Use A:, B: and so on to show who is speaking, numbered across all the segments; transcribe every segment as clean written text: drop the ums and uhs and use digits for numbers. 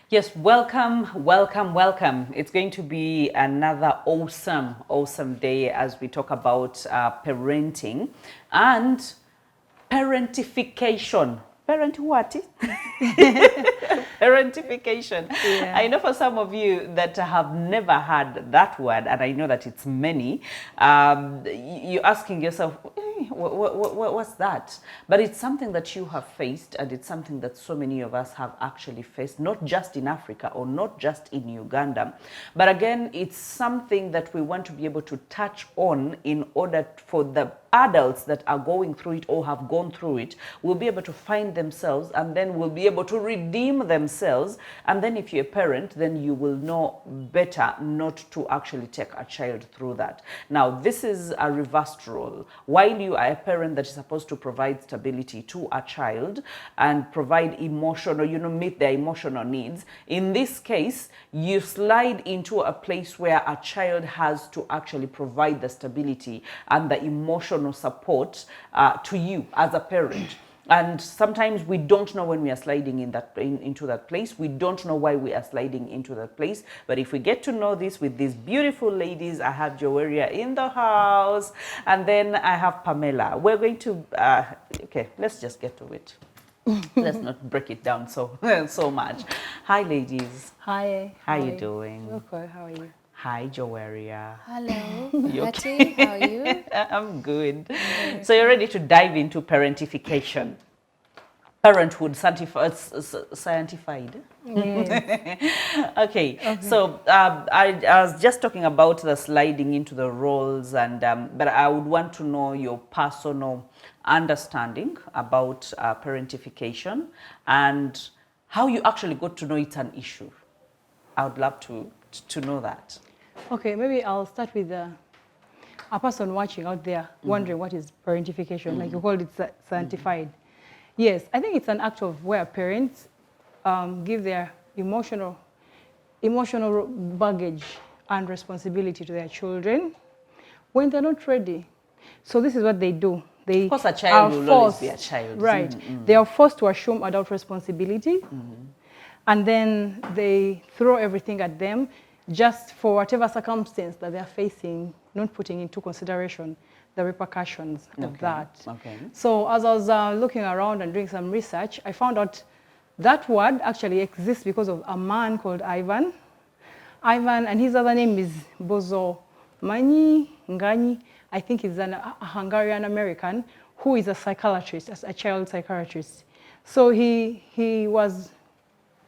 A: Yes, welcome. It's going to be another awesome day as we talk about parenting and parentification. Parent what? Parentification.
B: Yeah.
A: I know for some of you that have never heard that word, and I know that it's many, you're asking yourself, what's that? But it's something that you have faced, and it's something that so many of us have actually faced, not just in Africa or not just in Uganda. But again, it's something that we want to be able to touch on in order for the adults that are going through it or have gone through it will be able to find themselves, and then will be able to redeem themselves. And then if you're a parent, then you will know better not to actually take a child through that. Now, this is a reversed role. While you are a parent that is supposed to provide stability to a child and provide emotional, meet their emotional needs, in this case, you slide into a place where a child has to actually provide the stability and the emotional support to you as a parent. And sometimes we don't know when we are sliding into that place. We don't know why we are sliding into that place. But if we get to know this with these beautiful ladies, I have Joweria in the house, and then I have Pamella. We're going to, okay, let's just get to it. Let's not break it down so much. Hi, ladies.
B: Hi.
A: How are you doing?
B: Okay, how are you?
A: Hi, Joweria.
C: Hello,
A: You
C: Bahati, how are you?
A: I'm good. So you're ready to dive into parentification. Parenthood scientified.
B: Yes.
A: Okay, so I was just talking about the sliding into the roles, and but I would want to know your personal understanding about parentification and how you actually got to know it's an issue. I would love to know that.
B: Okay, maybe I'll start with a person watching out there wondering what is parentification, like you called it scientified. Yes, I think it's an act of where parents give their emotional baggage and responsibility to their children when they're not ready. So this is what they do. They
A: Of course, a child will always be a child.
B: Right. They are forced to assume adult responsibility, and then they throw everything at them just for whatever circumstance that they're facing, not putting into consideration the repercussions of that.
A: Okay.
B: So as I was looking around and doing some research, I found out that word actually exists because of a man called Ivan. Ivan, and his other name is Bozo Mani Ngani. I think he's a Hungarian American who is a psychiatrist, a child psychiatrist. So he was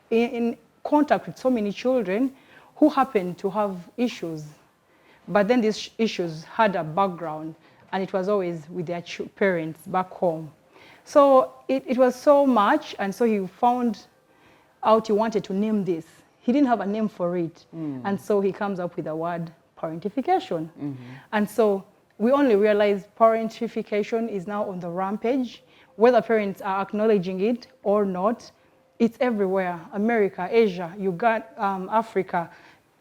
B: in contact with so many children who happened to have issues, but then these issues had a background, and it was always with their parents back home. So it was so much, and so he found out he wanted to name this. He didn't have a name for it, and so he comes up with the word parentification. And so we only realize parentification is now on the rampage, whether parents are acknowledging it or not. It's everywhere: America, Asia, Uganda, Africa,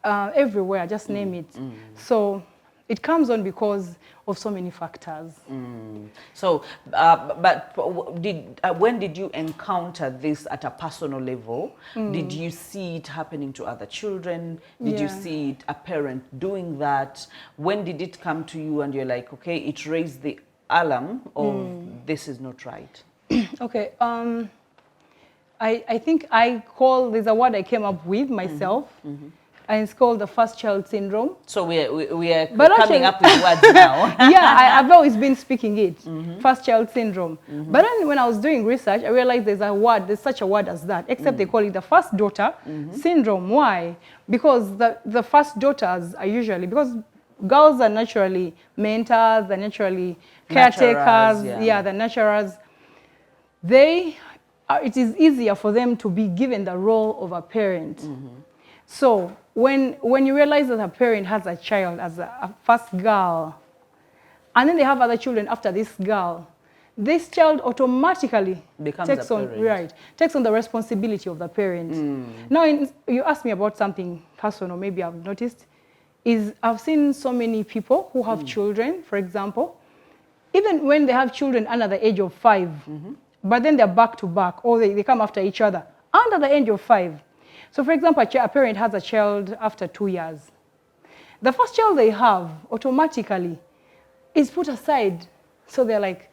B: everywhere, just name it. So it comes on because of so many factors.
A: So, when did you encounter this at a personal level? Did you see it happening to other children? Did you
B: Yeah.
A: see a parent doing that? When did it come to you and you're like, okay, it raised the alarm of this is not right?
B: Okay, I think there's a word I came up with myself, and it's called the first child syndrome.
A: So we are
B: But
A: coming
B: actually-
A: up with words now.
B: Yeah, I've always been speaking it, first child syndrome. But then when I was doing research, I realized there's such a word as that, except they call it the first daughter syndrome. Why? Because the first daughters are usually, because girls are naturally mentors, they're naturally caretakers,
A: yeah.
B: they're nurturers. It is easier for them to be given the role of a parent. So when you realize that a parent has a child as a first girl, and then they have other children after this girl, this child automatically
A: Becomes a parent.
B: takes on the responsibility of the parent. Now, you asked me about something personal, maybe I've noticed, is I've seen so many people who have children, for example, even when they have children under the age of 5, but then they're back to back, or they come after each other under the age of 5. So for example, a parent has a child after 2 years. The first child they have automatically is put aside. So they're like,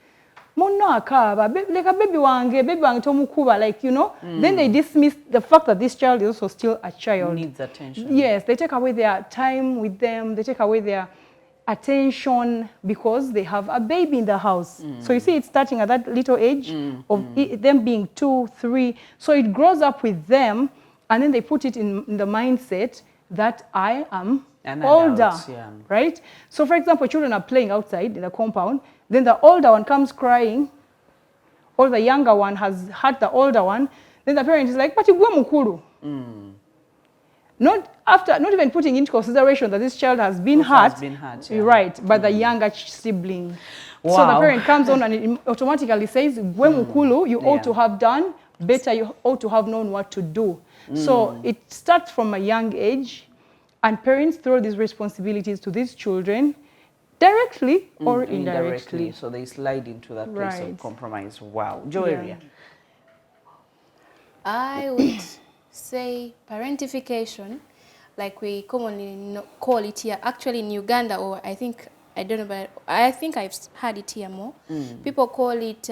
B: like a baby wange tomukuba, like, you know, then they dismiss the fact that this child is also still a child.
A: Needs attention.
B: Yes, they take away their time with them, they take away their attention because they have a baby in the house. So you see it's starting at that little age of them being 2, 3. So it grows up with them, and then they put it in the mindset that I am older, right? So for example, children are playing outside in the compound, then the older one comes crying, or the younger one has hurt the older one, then the parent is like, but you go mukuru. Not even putting into consideration that this child has been hurt, right, by the younger sibling. Wow. So the parent comes on and it automatically says, "Gwe mukulu, you ought to have done better, you ought to have known what to do." So it starts from a young age, and parents throw these responsibilities to these children directly or indirectly.
A: So they slide into that place of compromise. Wow. Joweria.
C: I would say parentification, like we commonly call it here, actually in Uganda, or I think, I don't know, but I think I've heard it here more. People call it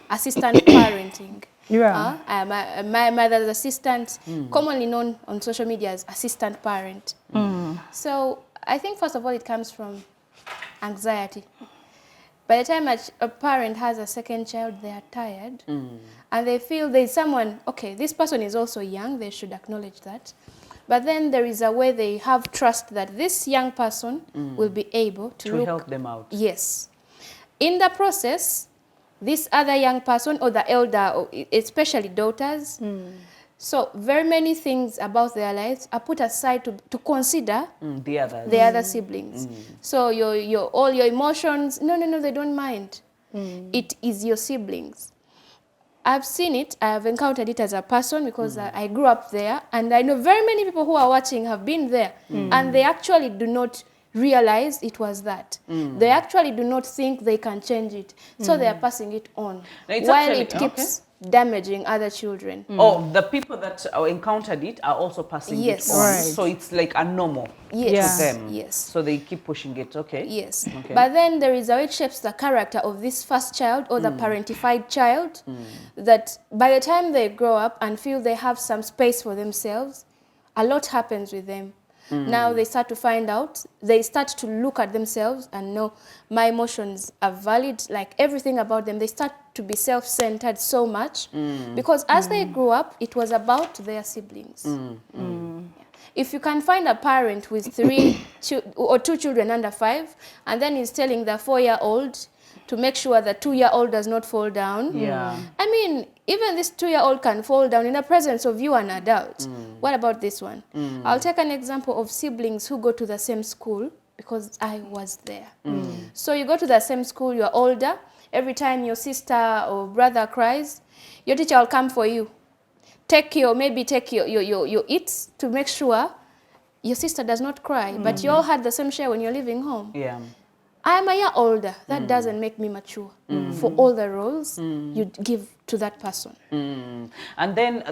C: assistant parenting.
B: Yeah.
C: My mother's assistant, commonly known on social media as assistant parent. So I think first of all it comes from anxiety. By the time a parent has a second child, they are tired and they feel there's someone, okay, this person is also young, they should acknowledge that. But then there is a way they have trust that this young person will be able to
A: help them out.
C: Yes. In the process, this other young person or the elder, especially daughters, so very many things about their lives are put aside to consider the other siblings. So all your emotions, no, they don't mind. It is your siblings. I've seen it, I have encountered it as a person because I grew up there, and I know very many people who are watching have been there, and they actually do not realize it was that. They actually do not think they can change it, so they are passing it on, while it keeps damaging other children.
A: Oh, the people that encountered it are also passing it on. Right. So it's like a normal to them.
C: Yes.
A: So they keep pushing it, okay?
C: Yes. Okay. But then there is how it shapes the character of this first child or the parentified child, that by the time they grow up and feel they have some space for themselves, a lot happens with them. Now they start to find out, they start to look at themselves and know my emotions are valid, like everything about them. They start to be self-centered so much because as they grew up, it was about their siblings. If you can find a parent with 3 or 2 children under 5, and then he's telling the 4-year-old to make sure the 2-year-old does not fall down. I mean, even this 2-year-old can fall down in the presence of you, an adult. What about this one? I'll take an example of siblings who go to the same school because I was there. So you go to the same school, you're older. Every time your sister or brother cries, your teacher will come for you. Take your eats to make sure your sister does not cry. But you all had the same share when you're leaving home. I am a year older. That doesn't make me mature for all the roles you give to that person.
A: And then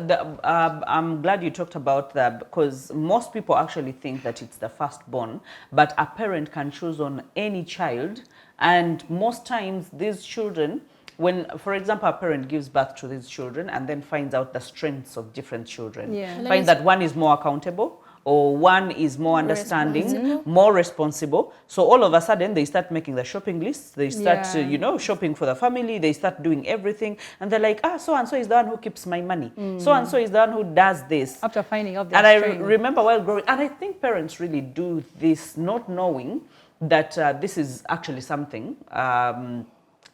A: I'm glad you talked about that, because most people actually think that it's the firstborn, but a parent can choose on any child. And most times these children, when, for example, a parent gives birth to these children and then finds out the strengths of different children, finds that one is more accountable, or one is more understanding, more responsible. So all of a sudden they start making the shopping lists. They start, you know, shopping for the family. They start doing everything. And they're like, so-and-so is the one who keeps my money. So-and-so is the one who does this.
B: After finding out their
A: And
B: strength.
A: I remember while growing, and I think parents really do this not knowing that this is actually something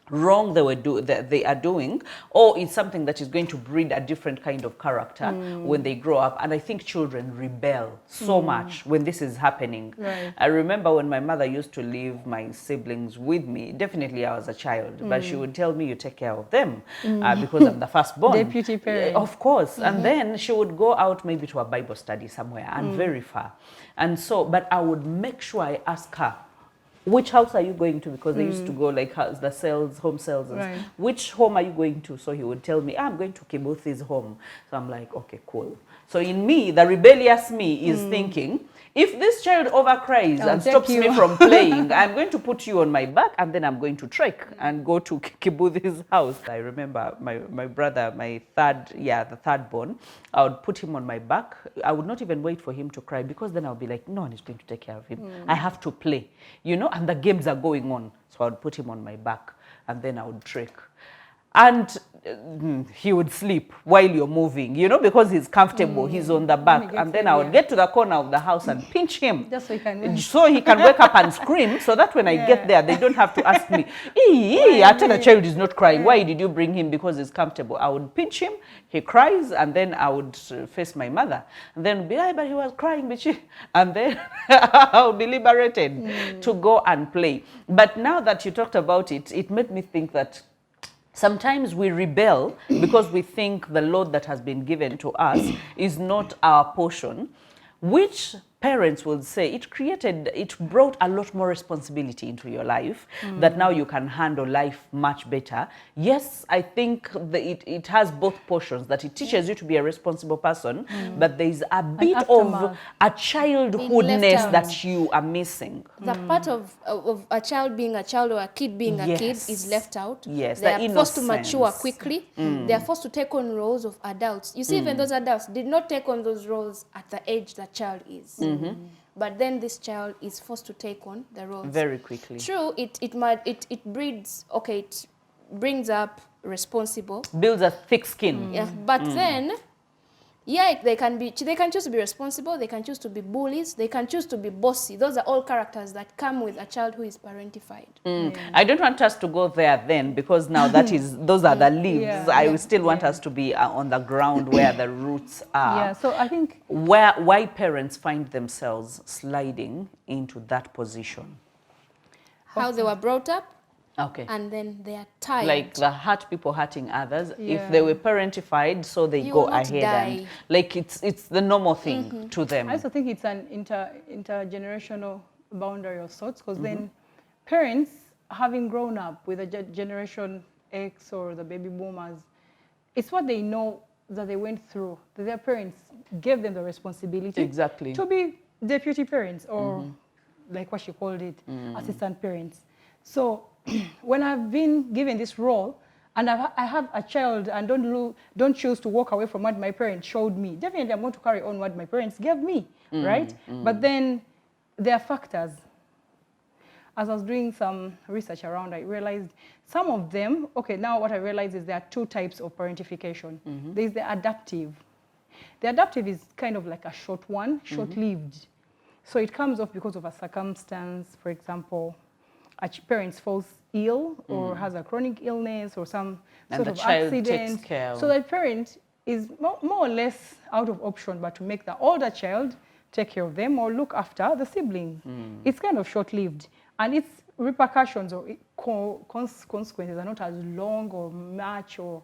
A: wrong they are doing, or it's something that is going to breed a different kind of character when they grow up. And I think children rebel so much when this is happening. I remember when my mother used to leave my siblings with me, definitely I was a child, but she would tell me, you take care of them because I'm the firstborn.
B: Deputy parent.
A: Of course. And then she would go out maybe to a Bible study somewhere and very far. And so, but I would make sure I ask her, which house are you going to? Because they used to go like the cells, home cells. Which home are you going to? So he would tell me, I'm going to Kibuthi's home. So I'm like, okay, cool. So in me, the rebellious me is thinking, if this child overcries and stops me from playing, I'm going to put you on my back and then I'm going to trek and go to Kibuthi's house. I remember my brother, the third born, I would put him on my back. I would not even wait for him to cry because then I'll be like, no one is going to take care of him. I have to play, and the games are going on. So I would put him on my back and then I would trek. And he would sleep while you're moving, because he's comfortable, he's on the back. And then I would get to the corner of the house and pinch him.
B: Just
A: so he can wake up and scream, so that when I get there, they don't have to ask me, after the child is not crying, why did you bring him? Because he's comfortable. I would pinch him, he cries, and then I would face my mother. And then be like, but he was crying, and then I would be liberated to go and play. But now that you talked about it, it made me think that sometimes we rebel because we think the load that has been given to us is not our portion, which parents will say it brought a lot more responsibility into your life, that now you can handle life much better. Yes, I think that it has both portions, that it teaches you to be a responsible person, but there's a bit of a childhoodness that you are missing.
C: The part of a child being a child or a kid being a kid is left out.
A: Yes,
C: they are forced to mature quickly. They are forced to take on roles of adults. You see, even those adults did not take on those roles at the age the child is. But then this child is forced to take on the roles
A: very quickly.
C: True, it brings up responsible,
A: builds a thick skin.
C: Yeah, but then they can choose to be responsible, they can choose to be bullies, they can choose to be bossy. Those are all characters that come with a child who is parentified.
A: I don't want us to go there then, because now those are the leaves. I still want us to be on the ground where the roots are.
B: Yeah, so I think
A: why parents find themselves sliding into that position.
C: How they were brought up.
A: Okay.
C: And then they are tired.
A: Like the hurt people hurting others. If they were parentified, so they go ahead and like it's the normal thing to them.
B: I also think it's an intergenerational boundary of sorts, because then parents, having grown up with a generation X or the baby boomers, it's what they know that they went through, that their parents gave them the responsibility to be deputy parents, or like what she called it, assistant parents. So when I've been given this role and I have a child and don't choose to walk away from what my parents showed me, definitely I'm going to carry on what my parents gave me, right? But then there are factors. As I was doing some research around, I realized some of them, now what I realized is there are two types of parentification. There's the adaptive. The adaptive is kind of like a short one, short-lived. So it comes off because of a circumstance. For example, a parent falls ill or has a chronic illness or some sort of accident. So the parent is more or less out of option but to make the older child take care of them or look after the sibling. It's kind of short-lived, and its repercussions or consequences are not as long or much or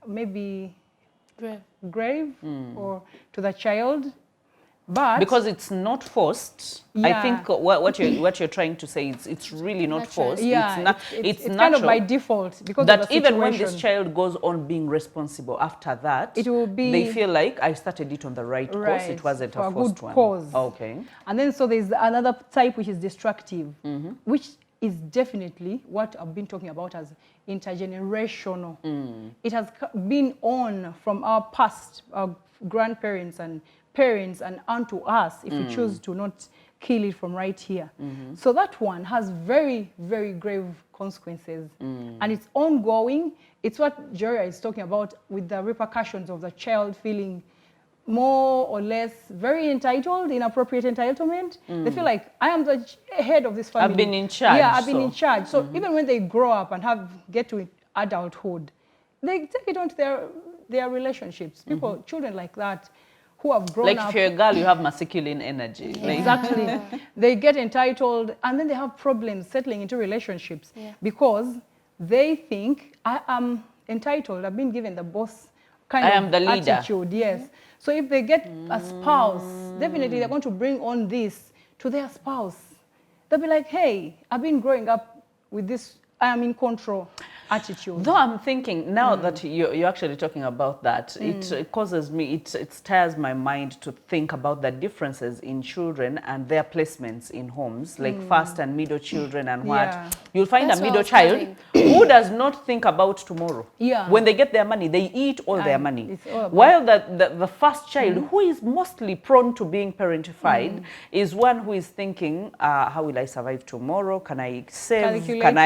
B: maybe grave or to the child. But
A: because it's not forced, I think what you're trying to say is it's really not forced.
B: Yeah, it's kind of by default, because
A: that even when this child goes on being responsible after that,
B: it will be,
A: they feel like I started it on the right course. It wasn't a forced one.
B: Cause.
A: Okay.
B: And then so there's another type which is destructive, which is definitely what I've been talking about as intergenerational. It has been on from our past, our grandparents and parents and onto us if we choose to not kill it from right here. So that one has very, very grave consequences. And it's ongoing. It's what Joweria is talking about with the repercussions of the child feeling more or less very entitled, inappropriate entitlement. They feel like, I am the head of this family.
A: I've been in charge.
B: Yeah, I've been in charge. So even when they grow up and get to adulthood, they take it onto their relationships. People, children like that, who have grown up.
A: Like if you're a girl, you have masculine energy.
B: Exactly. They get entitled and then they have problems settling into relationships because they think, I am entitled, I've been given the boss kind of
A: the leader.
B: Attitude. Yes. So if they get a spouse, definitely they're going to bring on this to their spouse. They'll be like, hey, I've been growing up with this, I am in control. attitude.
A: Though I'm thinking now that you're actually talking about that, it causes me, it stirs my mind to think about the differences in children and their placements in homes, like first and middle children and what.
B: Yeah.
A: You'll find
C: That's
A: a
C: what I
A: middle
C: was
A: child who does not think about tomorrow.
B: Yeah.
A: When they get their money, they eat all their
B: And
A: money.
B: it's all about-
A: While the first child, who is mostly prone to being parentified, is one who is thinking, how will I survive tomorrow? Can I save? Can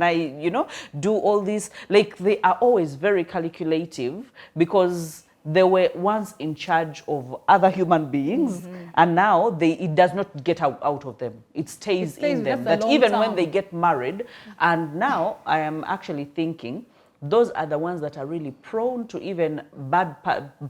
A: I, you know, do all this? Like, they are always very calculative because they were once in charge of other human beings, and now it does not get out of them. It stays in them.
B: That's
A: That
B: a
A: even
B: long
A: when
B: term.
A: they get married, and now I am actually thinking those are the ones that are really prone to even bad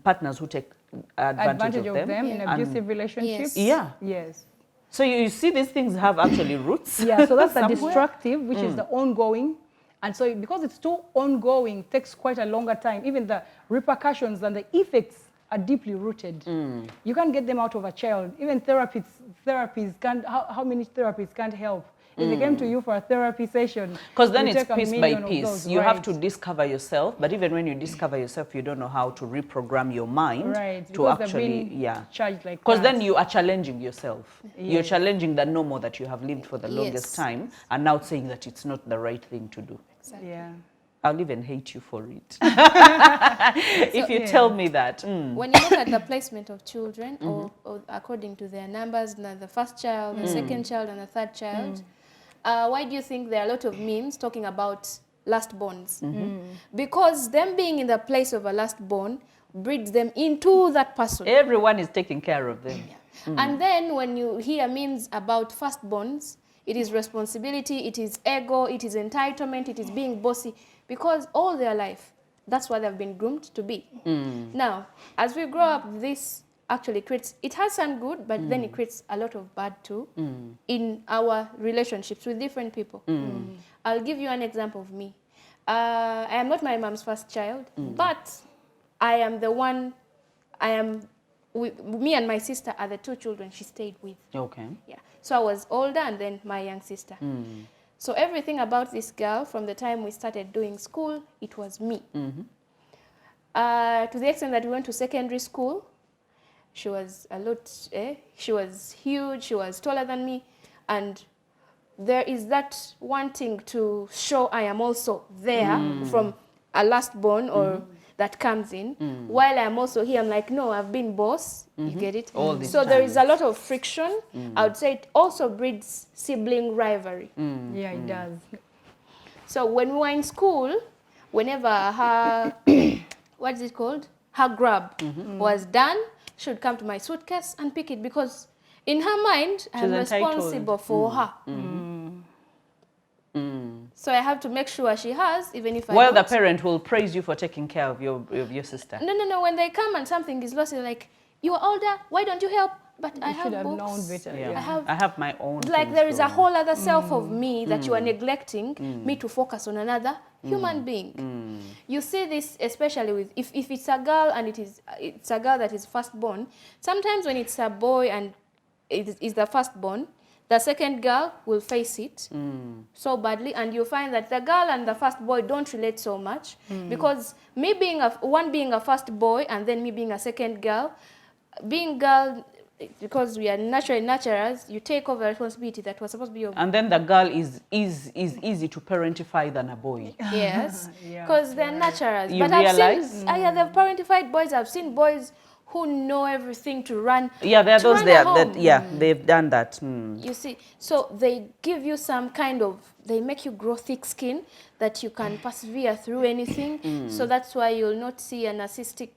A: partners who take advantage of them.
B: in
A: And
B: abusive relationships.
A: Yeah.
B: Yes.
A: so you see these things have actually roots.
B: Yeah, so that's the
A: somewhere.
B: destructive, which is the ongoing. And so because it's too ongoing, takes quite a longer time. Even the repercussions and the effects are deeply rooted. You can't get them out of a child. Even therapies can't, how many therapies can't help? If they came to you for a therapy session,
A: Because then
B: you
A: it's
B: take a
A: piece by
B: million of
A: piece.
B: those,
A: You have
B: right.
A: to discover yourself, but even when you discover yourself, you don't know how to reprogram your mind
B: Right,
A: to
B: because they've
A: actually,
B: been charged like
A: Because
B: that.
A: then you are challenging yourself. You're
B: Yes.
A: challenging the normal that you have lived for the
C: Yes.
A: longest time, and now saying that it's not the right thing to do.
B: Yeah.
A: I'll even hate you for it. If you tell me that.
C: When you look at the placement of children, or according to their numbers, the first child, the second child, and the third child, why do you think there are a lot of memes talking about last borns? Because them being in the place of a last born breeds them into that person.
A: Everyone is taking care of them.
C: And then when you hear memes about firstborns, it is responsibility, it is ego, it is entitlement, it is being bossy, because all their life, that's what they've been groomed to be. Now, as we grow up, this actually creates, it has some good, but then it creates a lot of bad too in our relationships with different people. I'll give you an example of me. I am not my mom's first child, but I am the one, me and my sister are the two children she stayed with.
A: Okay.
C: Yeah. So I was older and then my young sister. So everything about this girl from the time we started doing school, it was me. To the extent that we went to secondary school, she was she was huge, she was taller than me, and there is that wanting to show I am also there from a last born or that comes in. While I'm also here, I'm like, no, I've been boss. You get it?
A: All this
C: So there
A: time.
C: is a lot of friction. I would say it also breeds sibling rivalry.
B: Yeah, it does.
C: So when we were in school, whenever her, what is it called? Her grab was done, she would come to my suitcase and pick it because in her mind, I'm
A: entitled.
C: responsible for her. So I have to make sure she has, even if I
A: Well, the
C: don't.
A: parent will praise you for taking care of your sister.
C: No. When they come and something is lost, they're like, you are older, why don't you help? But I
B: You
C: have
B: should have
C: books.
B: known better.
A: Yeah.
B: Yeah.
C: I have
A: my own.
C: like
A: things
C: there is a
A: going.
C: whole other self of me that you are neglecting me to focus on another human being. You see this especially with if it's a girl and it's a girl that is firstborn. Sometimes when it's a boy and it is the firstborn, the second girl will face it so badly, and you find that the girl and the first boy don't relate so much because me being one being a first boy and then me being a second girl, being girl, because we are naturally nurturers, you take over responsibility that was supposed to be your
A: And then the girl is easy to parentify than a boy.
C: yes,
B: Yeah,
C: because they're nurturers.
A: You
C: But
A: realize?
C: I've seen the parentified boys. I've seen boys who know everything to run.
A: Yeah, there are
C: to
A: those
C: run a
A: there
C: home.
A: that they've done that.
C: You see, so they give you some kind of, they make you grow thick skin that you can persevere through anything. So that's why you'll not see a narcissistic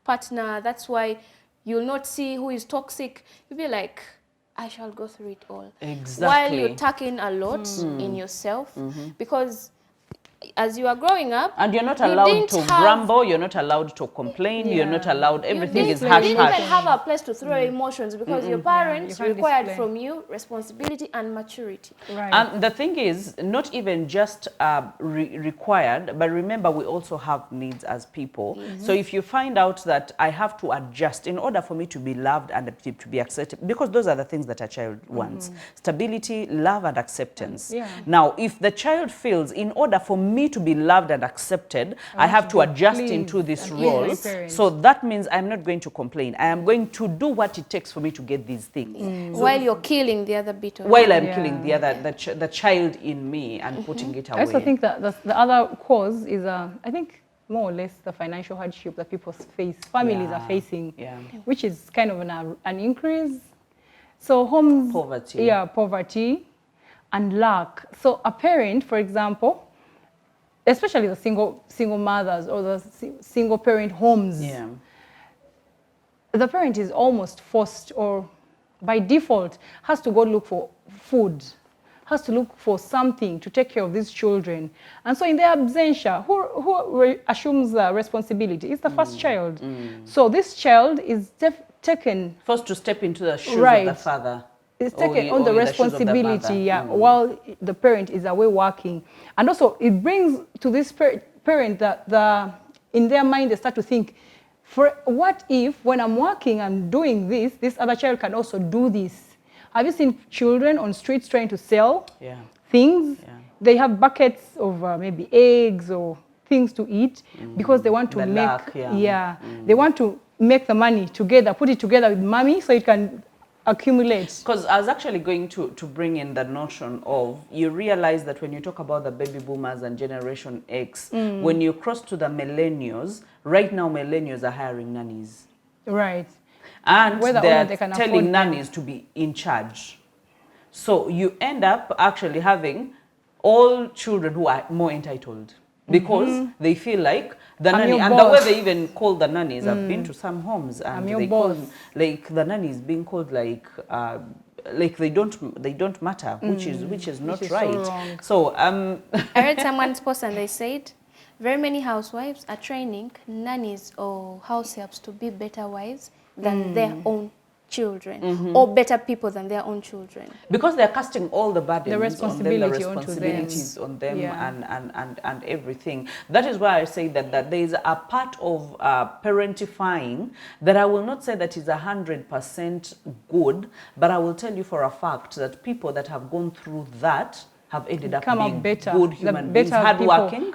C: partner. That's why you'll not see who is toxic. You'll be like, I shall go through it all.
A: Exactly.
C: While you tuck in a lot in yourself, because as you are growing up,
A: And you're not
C: you
A: allowed
C: didn't
A: to
C: have-
A: grumble, you're not allowed to complain, you're not allowed, everything is
C: you
A: hush
C: didn't even
A: hush.
C: have a place to throw emotions because your parents
B: you can't
C: required
B: display.
C: from you responsibility and maturity.
B: Right.
A: And the thing is, not even just required, but remember we also have needs as people. So if you find out that I have to adjust in order for me to be loved and to be accepted, because those are the things that a child wants. Stability, love and acceptance.
B: Yeah.
A: Now, if the child feels in order for me to be loved and accepted, I have to adjust into this role. So that means I'm not going to complain. I am going to do what it takes for me to get these things. So
C: while you're killing the other bit of
A: while I'm killing the other, the child in me and putting it away.
B: I also think that the other cause is, I think, more or less the financial hardship that people face, families are facing, which is kind of an increase. So homes, poverty and lack. So a parent, for example, especially the single mothers or the single parent homes, the parent is almost forced, or by default has to go look for food, has to look for something to take care of these children. And so in their absentia, who assumes the responsibility? It's the first child. So this child is taken...
A: First to step into the shoes of the father.
B: It's taken on the responsibility, while the parent is away working. And also it brings to this parent that in their mind they start to think, what if when I'm working and doing this other child can also do this? Have you seen children on streets trying to sell things? They have buckets of maybe eggs or things to eat because they want to they want to make the money together, put it together with mommy so it can accumulate. Because
A: I was actually going to bring in the notion of, you realize that when you talk about the baby boomers and Generation X, when you cross to the millennials, right now millennials are hiring nannies.
B: Right.
A: And they're telling nannies to be in charge. So you end up actually having all children who are more entitled because they feel like the nanny, and the way they even call the nannies, I've been to some homes and they call, like, the nanny is being called like they don't matter, which is not right. So I
C: read someone's post and they said very many housewives are training nannies or house helps to be better wives than their own children, or better people than their own children.
A: Because they're casting all the burdens,
B: the
A: responsibilities on them and everything. That is why I say that there is a part of parentifying that I will not say that is 100% good, but I will tell you for a fact that people that have gone through that have ended up being good human beings, hardworking,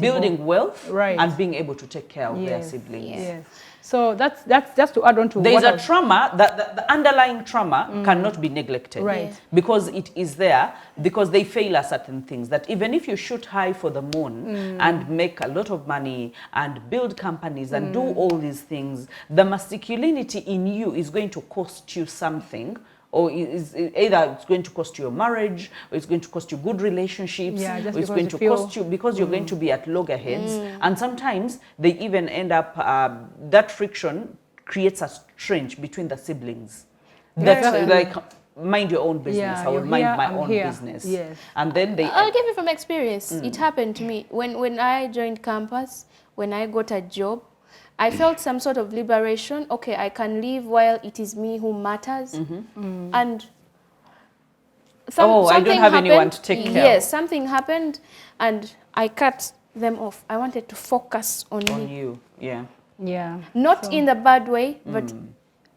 A: building wealth, and being able to take care of their siblings.
B: So that's just to add on to
A: there's a trauma, that the underlying trauma cannot be neglected, because it is there, because they fail at certain things, that even if you shoot high for the moon and make a lot of money and build companies and do all these things, the masculinity in you is going to cost you something. Or either it's going to cost you your marriage, or it's going to cost you good relationships, or it's going to cost you because you're going to be at loggerheads. And sometimes they even end up, that friction creates a strange between the siblings. That's like, mind your own business, I will mind my own business. And then
C: I'll give you from experience. It happened to me. When I joined campus, when I got a job, I felt some sort of liberation. Okay, I can live while it is me who matters. And
A: I don't have anyone to take care of.
C: Yes, something happened and I cut them off. I wanted to focus on me.
A: On you,
C: Not in the bad way, but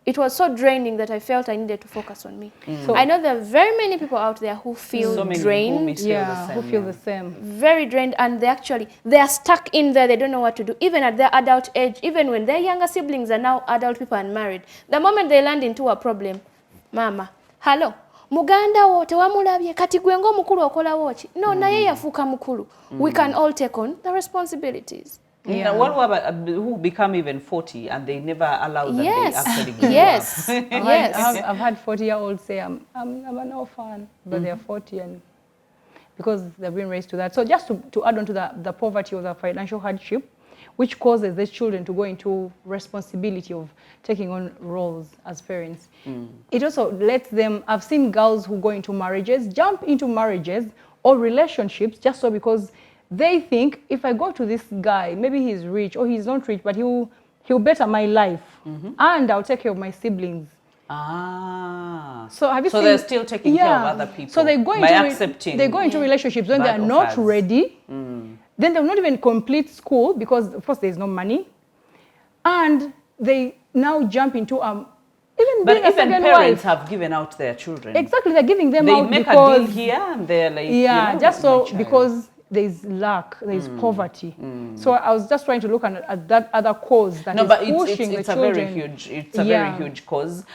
C: it was so draining that I felt I needed to focus on me. So I know there are very many people out there who feel drained.
B: Who feel the same.
C: Very drained, and they are stuck in there. They don't know what to do. Even at their adult age, even when their younger siblings are now adult people and married, the moment they land into a problem, mama, hello, muganda wote wamulabye kati gwe ngo mukulu okola woki. No, naye yafuka mukulu. We can all take on the responsibilities.
A: Who become even 40 and they never allow that they actually grow
B: up. I've had 40-year-olds say I'm an orphan, but they're 40 and because they've been raised to that. So just to add on to the poverty or the financial hardship, which causes these children to go into responsibility of taking on roles as parents. It also lets them, I've seen girls who go into marriages, jump into marriages or relationships just so because they think, if I go to this guy, maybe he's rich or he's not rich, but he'll better my life and I'll take care of my siblings. So have you seen?
A: They're still taking care of other people.
B: So they go into relationships when they are not ready. Then they'll not even complete school because of course there's no money, and they now jump into
A: even parents have given out their children.
B: Exactly, they're giving them
A: they
B: out
A: make
B: because
A: a deal here and they're like,
B: just so because there's lack, there's poverty. So I was just trying to look at that other cause that
A: No,
B: is
A: but
B: pushing
A: it's
B: the
A: a
B: children.
A: very huge cause.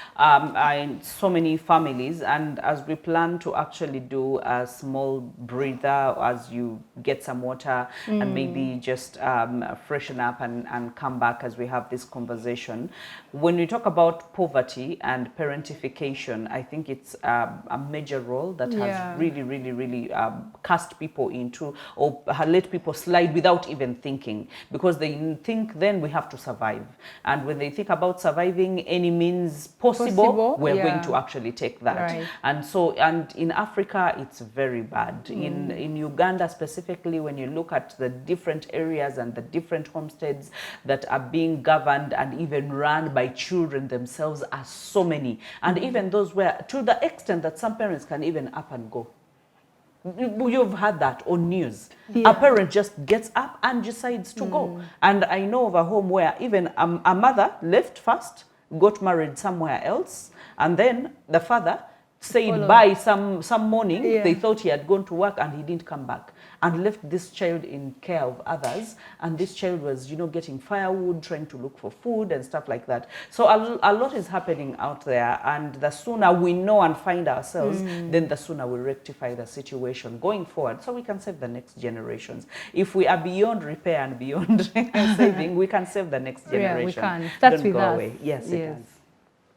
A: So many families, and as we plan to actually do a small breather as you get some water and maybe just freshen up and come back as we have this conversation. When we talk about poverty and parentification, I think it's a major role that has really cast people into, or let people slide without even thinking, because they think then we have to survive, and when they think about surviving any means possible, we're going to actually take that. And so, and in Africa it's very bad. In Uganda specifically, when you look at the different areas and the different homesteads that are being governed and even run by children themselves, are so many, and even those where, to the extent that some parents can even up and go. You've had that on news. A parent just gets up and decides to go. And I know of a home where even a mother left first, got married somewhere else, and then the father said bye some morning. They thought he had gone to work and he didn't come back, and left this child in care of others. And this child was, you know, getting firewood, trying to look for food and stuff like that. So a lot is happening out there, and the sooner we know and find ourselves, then the sooner we rectify the situation going forward, so we can save the next generations. If we are beyond repair and beyond saving, we can save the next generation.
B: Yeah, we can. That's
A: Don't
B: with
A: go
B: us.
A: away. Yes, it does.